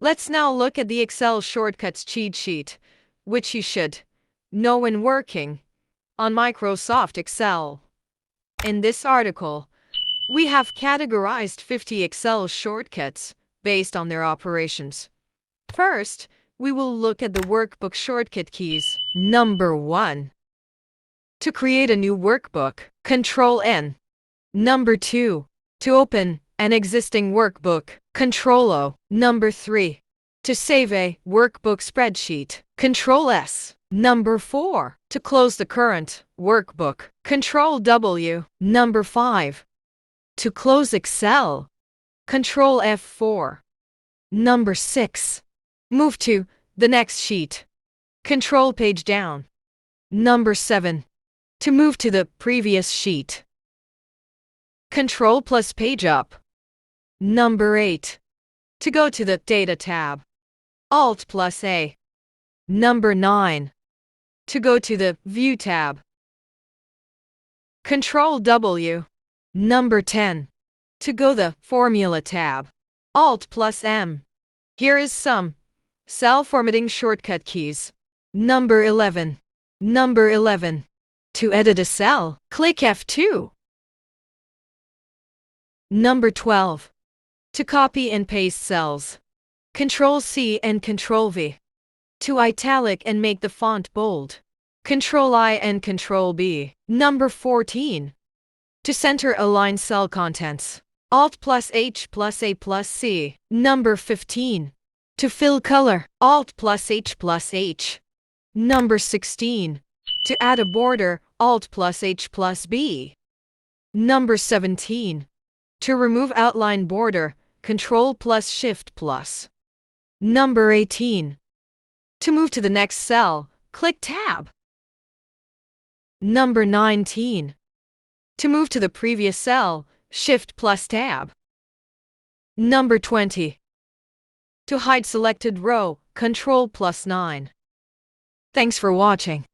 Let's now look at the Excel shortcuts cheat sheet, which you should know when working on Microsoft Excel. In this article, we have categorized 50 Excel shortcuts based on their operations. First, we will look at the workbook shortcut keys. Number 1. To create a new workbook, Control-N. Number 2. To open an existing workbook, Control-O. Number 3. To save a workbook spreadsheet, Control-S. Number 4. To close the current workbook, Control-W. Number 5. To close Excel, Control-F4. Number 6. Move to the next sheet, Control page down. Number 7. To move to the previous sheet, Control plus page up. Number 8. To go to the Data tab, Alt plus A. Number 9. To go to the View tab, Control W. Number 10. To go the Formula tab, Alt plus M. Here is some cell formatting shortcut keys. Number 11. Number 11. To edit a cell, click F2. Number 12. To copy and paste cells, Control C and Control V. To italic and make the font bold, Control I and Control B. Number 14. To center align cell contents, Alt plus H plus A plus C. Number 15. To fill color, Alt plus H plus H. Number 16. To add a border, Alt plus H plus B. Number 17. To remove outline border, Control plus Shift plus. Number 18. To move to the next cell, click Tab. Number 19. To move to the previous cell, Shift plus Tab. Number 20. To hide selected row, Control plus 9. Thanks for watching.